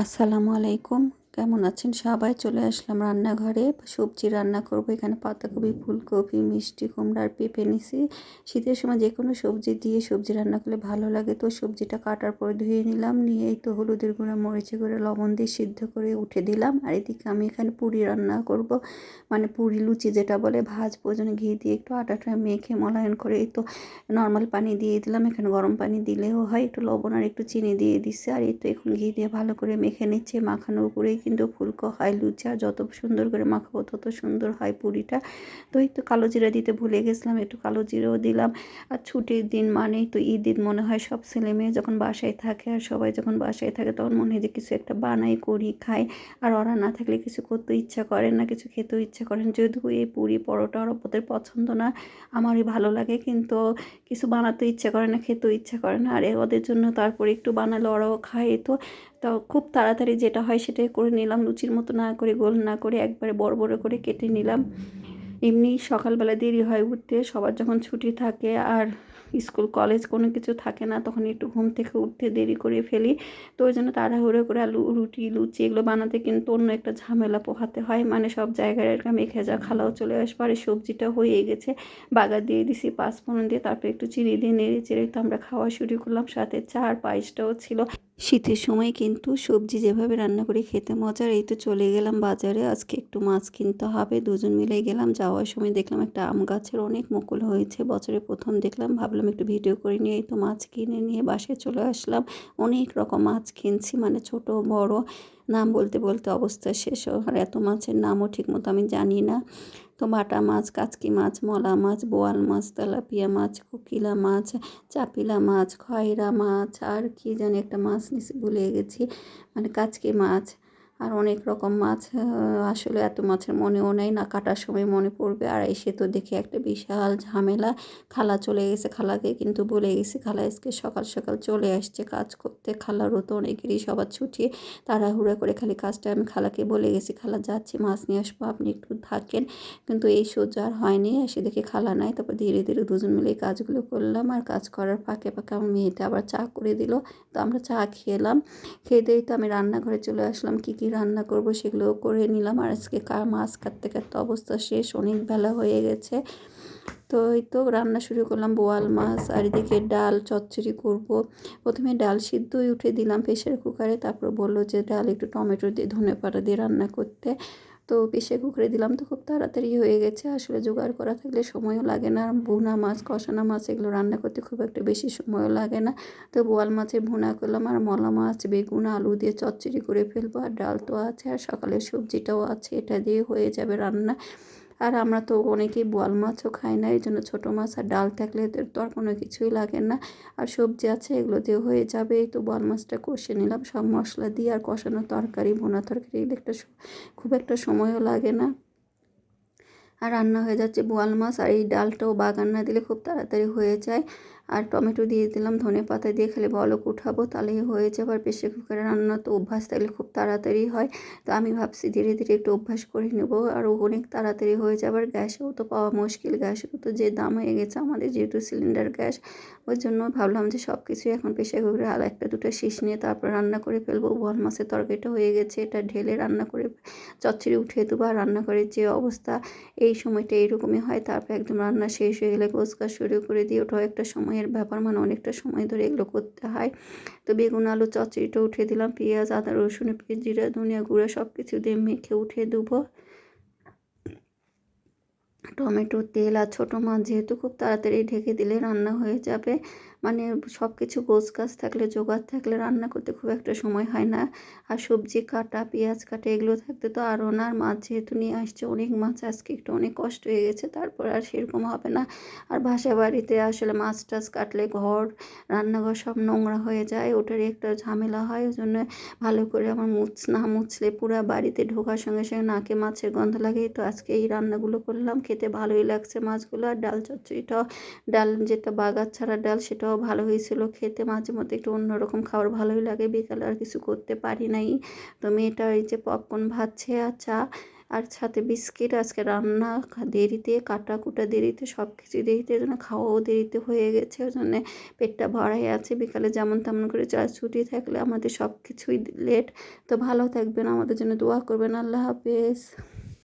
আসসালামু আলাইকুম। কেমন আছেন সবাই? চলে আসলাম রান্নাঘরে। সবজি রান্না করব। এখানে পাতাকপি, ফুলকপি, মিষ্টি কুমড়া আর পেঁপে নিছি। শীতের সময় যে কোনো সবজি দিয়ে সবজি রান্না করলে ভালো লাগে। তো সবজিটা কাটার পর ধুয়ে নিলাম, নিয়েই তো হলুদের গুঁড়া, মরিচের গুঁড়া, লবণ দিয়ে সিদ্ধ করে উঠে দিলাম। আর এদিকে আমি এখানে পুরি রান্না করব, মানে পুরি লুচি যেটা বলে, ভাজবো। ওই জন্য ঘি দিয়ে একটু আটাটা মেখে মলায়ন করে এই তো নর্মাল পানি দিয়ে দিলাম। এখানে গরম পানি দিলেও হয়, একটু লবণ আর একটু চিনি দিয়ে দিচ্ছে। আর এই তো এখন ঘি দিয়ে ভালো করে মেখে নিচ্ছে। মাখানোর উপরেই কিন্তু ফুলকো হয় লুচি, আর যত সুন্দর করে মাখাবো তত সুন্দর হয় পুরিটা। তো এই তো কালো জিরা দিতে ভুলে গেছিলাম, একটু কালো জিরাও দিলাম। আর ছুটির দিন মানেই তো ঈদ মনে হয় সব ছেলে মেয়ে যখন বাসায় থাকে, আর সবাই যখন বাসায় থাকে তখন মনে হয় যে কিছু একটা বানাই, করি, খাই। আর ওরা না থাকলে কিছু করতে ইচ্ছা করে না, কিছু খেতেও ইচ্ছা করেন। যদিও এই পুরি পরোটা ওদের পছন্দ না, আমারই ভালো লাগে, কিন্তু কিছু বানাতে ইচ্ছা করে না, খেতেও ইচ্ছা করে না। আর ওদের জন্য তারপরে একটু বানালে ওরাও খায়। তো খুব তাড়াতাড়ি যেটা হয় সেটাই করে নিলাম। লুচির মতো না করে, গোল না করে, একবারে বড় বড় করে কেটে নিলাম। এমনি সকালবেলা দেরি হয় উঠতে, সবার যখন ছুটি থাকে আর স্কুল কলেজ কোনো কিছু থাকে না, তখন একটু ঘুম থেকে উঠতে দেরি করে ফেলি। তো ওই জন্য তাড়াহুড়ো করে আলু, রুটি, লুচি এগুলো বানাতে কিন্তু অন্য একটা ঝামেলা পোহাতে হয়। মানে সব জায়গায় এরকম মেখে যা, খালাও চলে আসবে। আর সবজিটা হয়ে গেছে, বাগার দিয়ে দিছি পাঁচফোড়ন দিয়ে, তারপরে একটু চিনি দিয়ে নেড়ে চেড়ে তো আমরা খাওয়া শুরু করলাম। সাথে চা আর পায়েসটাও ছিল। শীতের সময় কিন্তু সবজি যেভাবে রান্না করে খেতে মজার। এই তো চলে গেলাম বাজারে, আজকে একটু মাছ কিনতে হবে। দুজন মিলে গেলাম। যাওয়ার সময় দেখলাম একটা আম গাছের অনেক মুকুল হয়েছে, বছরের প্রথম দেখলাম। ভাবলাম একটু ভিডিও করে নিয়ে, এই তো মাছ কিনে নিয়ে বাসায় চলে আসলাম। অনেক রকম মাছ কিনছি, মানে ছোট বড়, নাম বলতে বলতে অবস্থা শেষ। আর এত মাছের নামও ঠিক মতো আমি জানি না। তো বাটা মাছ, কাচকি মাছ, মলা মাছ, বোয়াল মাছ, তেলাপিয়া মাছ, কোকিলা মাছ, চাপিলা মাছ, খয়রা মাছ, আর কি জানি একটা মাছ নিচে ভুলে গেছি, মানে কাচকি মাছ। আর অনেক রকম মাছ, আসলে এত মাছের মনেও নেই, না কাটার সময় মনে পড়বে। আর এসে তো দেখে একটা বিশাল ঝামেলা। খালা চলে গেছে, খালাকে কিন্তু বলে গেছি। খালা আজকে সকাল সকাল চলে আসছে কাজ করতে। খালারও তো অনেকেরই সবার ছুটি, তাড়াহুড়া করে খালি কাজটা আমি খালাকে বলে গেছি, খালা যাচ্ছি মাছ নিয়ে আসবো, আপনি একটু থাকেন। কিন্তু এই সহ্য আর হয়নি, এসে দেখে খালা নাই। তারপর ধীরে ধীরে দুজন মিলে এই কাজগুলো করলাম। আর কাজ করার ফাঁকে ফাঁকে আমার মেয়েটা আবার চা করে দিল। তো আমরা চা খেলাম। খেয়ে দিয়েই তো আমি রান্নাঘরে চলে আসলাম। কি কি রান্না করব সেগুলোও করে নিলাম। আর আজকে মাছ কাটতে কাটতে অবস্থা শেষ, অনেক বেলা হয়ে গেছে। তো এই তো রান্না শুরু করলাম, বোয়াল মাছ। আর এদিকে ডাল চচ্চড়ি করব। প্রথমে ডাল সিদ্ধই উঠে দিলাম প্রেশার কুকারে, তারপর বললো যে ডাল একটু টমেটো দিয়ে, ধনেপাতা দিয়ে রান্না করতে। তো প্রেশার কুকারে দিলাম, তো খুব তাড়াতাড়ি হয়ে গেছে। আসলে জোগাড় করা থাকলে সময়ও লাগে না। ভুনা মাছ, কষানো মাছ এগুলো রান্না করতে খুব একটা বেশি সময়ও লাগে না। তো বোয়াল মাছের ভুনা করলাম, আর মলা মাছ, বেগুন, আলু দিয়ে চচ্চড়ি করে ফেলবো। আর ডাল তো আছে, আর সকালের সবজিটাও আছে, এটা দিয়ে হয়ে যাবে রান্না। আর আমরা তো অনেকেই বোয়াল মাছও খাই না, এই জন্য ছোটো মাছ আর ডাল থাকলে এদের তো আর কোনো কিছুই লাগে না। আর সবজি আছে, এগুলো দিয়ে হয়ে যাবে। এই তো বোয়াল মাছটা কষে নিলাম সব মশলা দিয়ে। আর কষানো তরকারি, ভুনা তরকারি এগুলো খুব একটা সময়ও লাগে না। আর রান্না হয়ে যাচ্ছে বোয়াল মাছ। আর এই ডালটাও বাগার না দিলে খুব তাড়াতাড়ি হয়ে যায়। আর টমেটো দিয়ে দিলাম, ধনেপাতা দিয়ে খালি বলক উঠাবো, তাহলেই হয়ে যাবে। আর প্রেশার কুকারে রান্না তো অভ্যাস থাকলে খুব তাড়াতাড়ি হয়। তো আমি ভাবছি ধীরে ধীরে একটু অভ্যাস করে নেব, আর অনেক তাড়াতাড়ি হয়ে যাবে। আর গ্যাসেও তো পাওয়া মুশকিল, গ্যাসেও তো যে দাম হয়ে গেছে আমাদের, যেহেতু সিলিন্ডার গ্যাস। ওই জন্য ভাবলাম যে সব কিছুই এখন প্রেশার কুকারে আর একটা দুটো শীষ নিয়ে তারপর রান্না করে ফেলবো। বোয়াল মাছের তরকারিটা হয়ে গেছে, এটা ঢেলে রান্না করে চচ্চড়ি উঠিয়ে দেবো। আর রান্নাঘরের যে অবস্থা, এই সময়টা এরকমই হয়। তারপর একদম রান্না শেষ হয়ে গেলে গোছগাছ শুরু করে দিয়ে, ওটাও একটা সময়ের ব্যাপার, মানে অনেকটা সময় ধরে এগুলো করতে হয়। তো বেগুন আলু চচ্চড়িটা উঠিয়ে দিলাম, পেঁয়াজ, আদা, রসুন, পেঁয়াজ, জিরা, ধনিয়া গুঁড়া সব কিছু দিয়ে মেখে উঠিয়ে দেবো। টমেটো, তেল আর ছোটো মাছ যেহেতু, খুব তাড়াতাড়ি ঢেকে দিলে রান্না হয়ে যাবে। মানে সব কিছু গোছগাছ থাকলে, জোগাড় থাকলে রান্না করতে খুব একটা সময় হয় না। আর সবজি কাটা, পেঁয়াজ কাটা এগুলো থাকতে তো আরও না। আর মাছ যেহেতু নিয়ে আসছে অনেক মাছ, আজকে একটু অনেক কষ্ট হয়ে গেছে, তারপর আর সেরকম হবে না। আর বাসা বাড়িতে আসলে মাছ টাছ কাটলে ঘর, রান্নাঘর সব নোংরা হয়ে যায়, ওটারই একটা ঝামেলা হয়। ওই জন্য ভালো করে আমার না মুছলে পুরো বাড়িতে ঢোকার সঙ্গে সঙ্গে নাকে মাছের গন্ধ লাগে। তো আজকে এই রান্নাগুলো করলাম, খেতে ভালোই লাগছে মাছগুলো। আর ডাল চচ্চড়িটাও, ডাল যেটা বাগার ছাড়া ডাল, সেটাও ভালো হয়েছিল খেতে। মাঝে মধ্যে একটু অন্যরকম খাবার ভালোই লাগে। বিকালে আর কিছু করতে পারি নাই। তো মেয়েটা এই যে পপকর্ন ভাজছে আর চা, আর সাথে বিস্কিট। আজকে রান্না দেরিতে, কাটাকুটা দেরিতে, সব কিছুই দেরিতে, ওই জন্য খাওয়াও দেরিতে হয়ে গেছে। ওই জন্যে পেটটা ভরাই আছে। বিকালে যেমন তেমন করে ছুটি থাকলে আমাদের সব কিছুই লেট। তো ভালো থাকবেন, আমাদের জন্য দোয়া করবেন। আল্লাহ হাফেজ।